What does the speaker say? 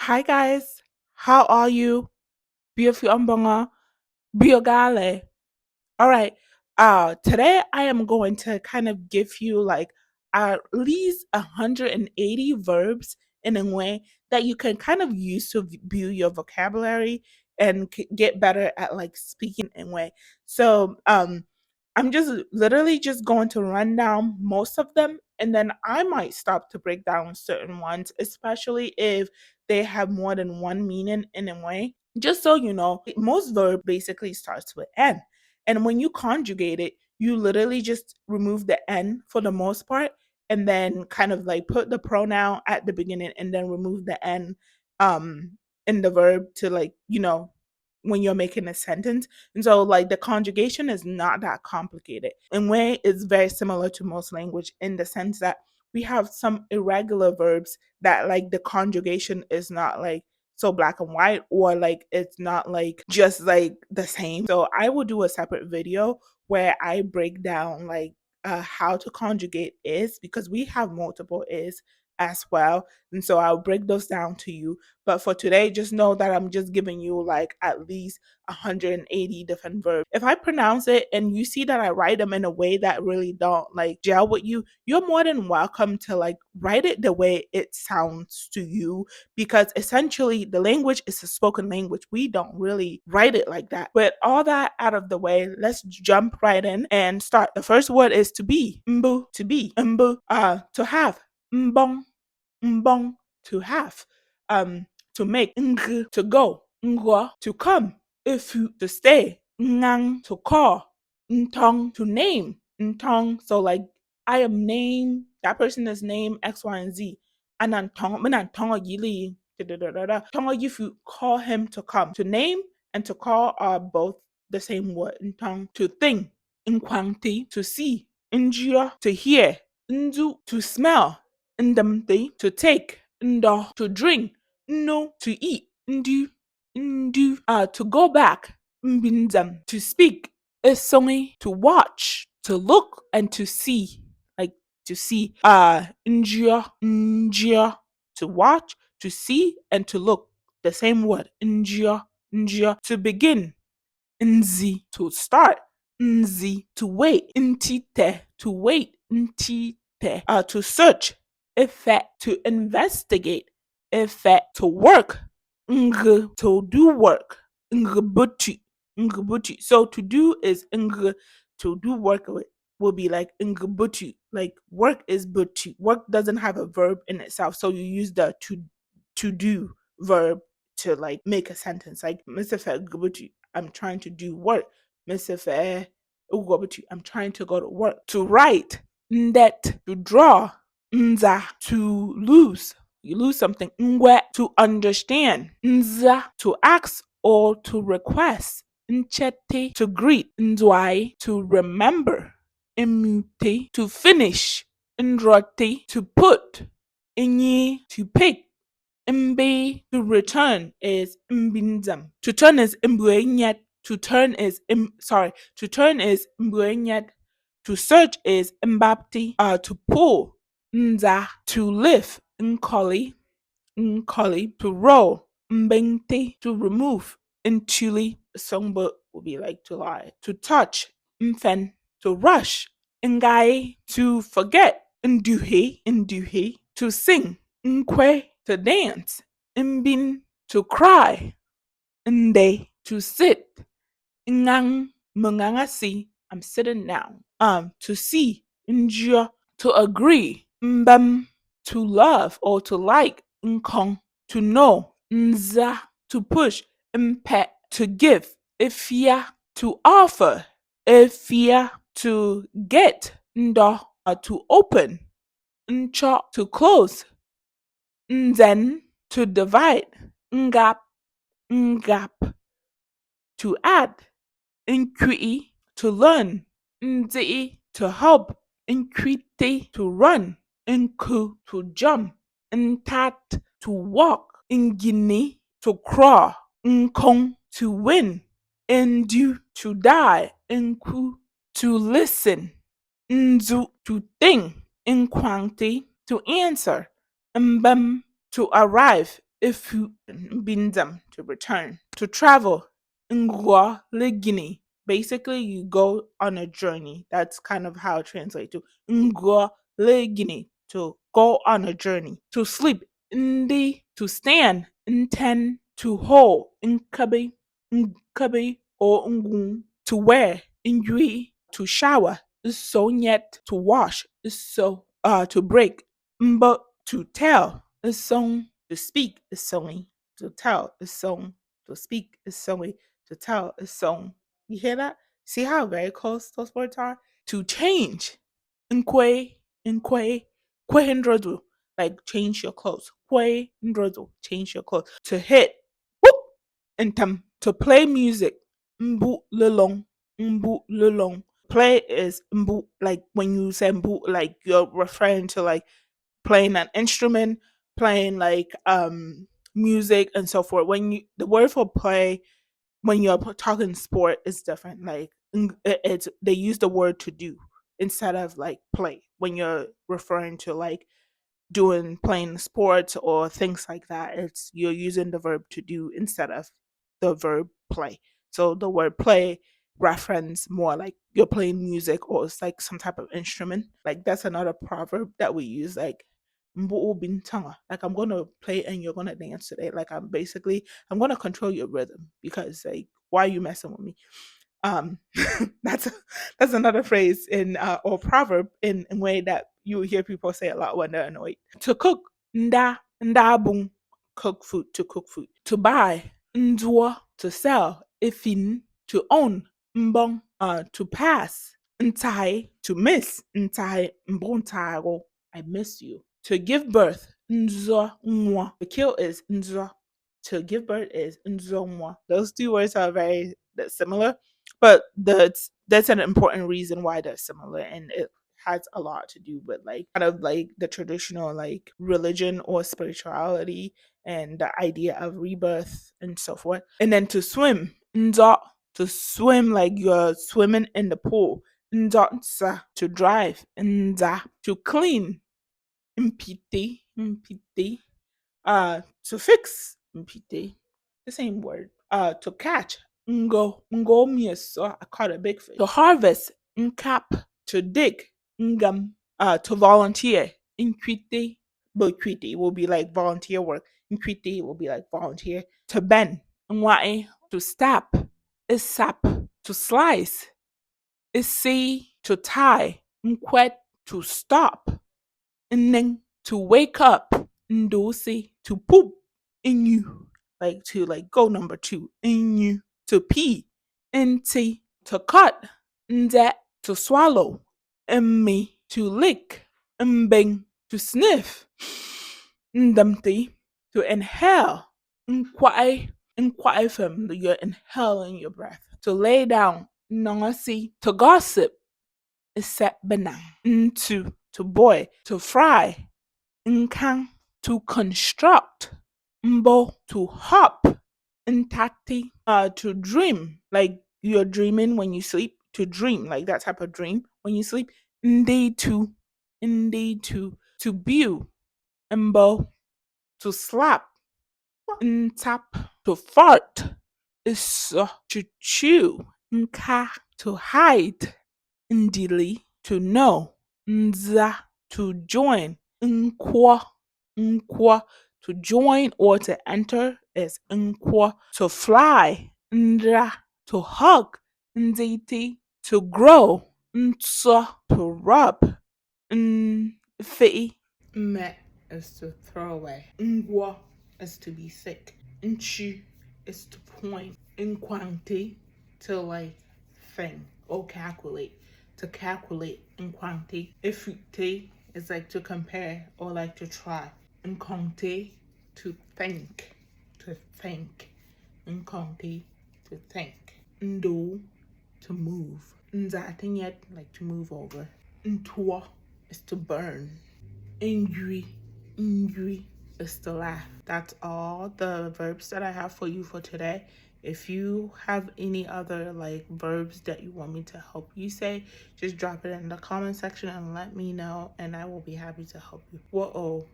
Hi guys, how are you? Biofiombonga, Biogale. All right. Today I am going to kind of give you like at least 180 verbs in a way that you can kind of use to build your vocabulary and get better at like speaking in way. So I'm just literally just going to run down most of them and then I might stop to break down certain ones, especially if they have more than one meaning in a way. Just so you know, most verb basically starts with N. And when you conjugate it, you literally just remove the N for the most part and then kind of like put the pronoun at the beginning and then remove the N um in the verb to like, when you're making a sentence. And so like the conjugation is not that complicated. And way is very similar to most language in the sense that we have some irregular verbs that like the conjugation is not like so black and white or like it's not like just like the same. So I will do a separate video where I break down like how to conjugate is because we have multiple is as well. And so I'll break those down to you. But for today, just know that I'm just giving you like at least 180 different verbs. If I pronounce it and you see that I write them in a way that really don't like gel with you, you're more than welcome to like write it the way it sounds to you because essentially the language is a spoken language. We don't really write it like that. With all that out of the way, let's jump right in and start. The first word is to be. Mbu, to be. Mbu, to have. Mbong, mbong, to have. To make. Ng, to go. Ngwa, to come. Ifu, to stay. Ngang, to call. Ntong, to name. Ntong, so like I am named, that person is named X, Y, and Z. And tong, yili. Tonga, if you call him to come. To name and to call are both the same word. Ntong, to think. Nkwangti, to see. Njia, to hear. Ndu, to smell. Ndamti, to take. Ndo, to drink. No, to eat. Ndu, to go back. Mbinzam, to speak. Isongi, to watch, to look, and to see. Like to see. Njia, to watch, to see, and to look. The same word. Njia, to begin. Nzi, to start. Nzi, to wait. Ntite, to wait. Ntite, to search. Ife, to investigate. Ife, to work. Ng, to do work. Ngbuti, ngbuti. So to do is ng, to do work will be like ngbuti. Like work is buti. Work doesn't have a verb in itself, so you use the to do verb to like make a sentence. Like Mr. Ngbuti, I'm trying to do work. Mr. Ugwabuti, I'm trying to go to work. To write, ndet, to draw, nza, to lose. You lose something. Nweh, to understand. Nza, to ask or to request. Nchete, to greet. Ndwai, to remember. Imute, to finish. Ndrote, to put. Inyi, to pick. Mbe, to return is mbinzam. To turn is mbuenyet. To turn is to turn is mbuenyet. To search is mbapti. To pull nza. To lift nkoli. Nkoli. To roll mbengti. To remove ntuli. Songbook will be like to lie. To touch mfen. To rush ngai. To forget nduhi. To sing nkwe. To dance mbin. To cry nde. To sit ngang mungangasi. I'm sitting down. To see njia. To agree mbam. To love or to like nkong. To know nza. To push mpe. To give ifya. To offer ifya. To get ndo. To open ncho. To close nzen. To divide ngap. To add nkui. To learn nzi. To help nkriti. To run nku. To jump ntat. To walk ngini. To crawl nkong. To win ndu. To die nku. To listen nzu. To think nkwangti. To answer mbam. To arrive if you bin them to return. To travel, ngwa ligini. Basically, you go on a journey. That's kind of how I translate to ngwa ligini, to go on a journey. To sleep, ndi. To stand, nten. To hold, nkabi or ngun. To wear, njui. To shower, sonyet. To wash, so. To break, mbo. To tell, song. To speak is sewing. To tell is song. To speak is sewing. To tell is song. You hear that? See how very close those words are? To change. Nkwe, nkwe, kwe, like change your clothes. Kwe, change your clothes. To hit. Whoop. And to play music. Mbu lelong. Mbu lelong. Play is mbu, like when you say mbu, like you're referring to like playing an instrument, playing like music and so forth. When you the word for play when you're talking sport is different. Like it's they use the word to do instead of like play when you're referring to like doing playing sports or things like that. It's you're using the verb to do instead of the verb play. So the word play reference more like you're playing music or it's like some type of instrument. Like that's another proverb that we use, like "Mbu'u bintanga," like I'm gonna play and you're gonna dance today. Like I'm gonna control your rhythm because like why are you messing with me? Um, that's that's another phrase in or proverb in way that you hear people say a lot when they're annoyed. To cook, ndabung, cook food, to cook food. To buy, ndwa. To sell, ifin. To own, mbong. To pass, ntai. To miss, ntai, mbontaro. I miss you. To give birth, nzo nwa. To kill is nzo. To give birth is nzo nwa. Those two words are very similar, but that's an important reason why they're similar, and it has a lot to do with like kind of like the traditional like religion or spirituality and the idea of rebirth and so forth. And then to swim, nzo. To swim like you're swimming in the pool. Ndotsa. To drive, nza. To clean, mpite, mpite. To fix, mpite, the same word. To catch, ngo mieso. I caught a big fish. To harvest, nkap. To dig, ngam. To volunteer, inquite. But quite will be like volunteer work. Inquite will be like volunteer. To bend, ngwae. To stop, is sap. To slice, is see. To tie, nkwet. To stop, neng. To wake up, ndosi. To poop, inyu. Like to like go number two, inyu. To pee, inti. To cut, ndet. To swallow, mmi. To lick, mbing. To sniff, ndamti. To inhale, nkwai. Nkwai from you're inhaling your breath. To lay down, nongasi. To gossip, set benang. To boil. To fry, nkang. To construct, mbo. To hop, ntati. To dream, like you're dreaming when you sleep. To dream, like that type of dream when you sleep. Ndi to, ndi to. To view, mbo. To slap, ntap. To fart, is to chew, nka. To hide, ndili. To know, nza. To join, nkwa. Nkwa. To join or to enter is nkwa. To fly, ndra. To hug, nziti. To grow, ntso. To rub, nfi. Me is to throw away. Ngwa is to be sick. Nchu is to point. Nkwanti, to like think or calculate. To calculate, nkwanti. Ifute is like to compare or like to try. Nkonte, to think. To think. Nkonte, to think. Ndo, to move. Nzatinyet, like to move over. Ntwa is to burn. Angry, angry is to laugh. That's all the verbs that I have for you for today. If you have any other like verbs that you want me to help you say, just drop it in the comment section and let me know, and I will be happy to help you. Whoa.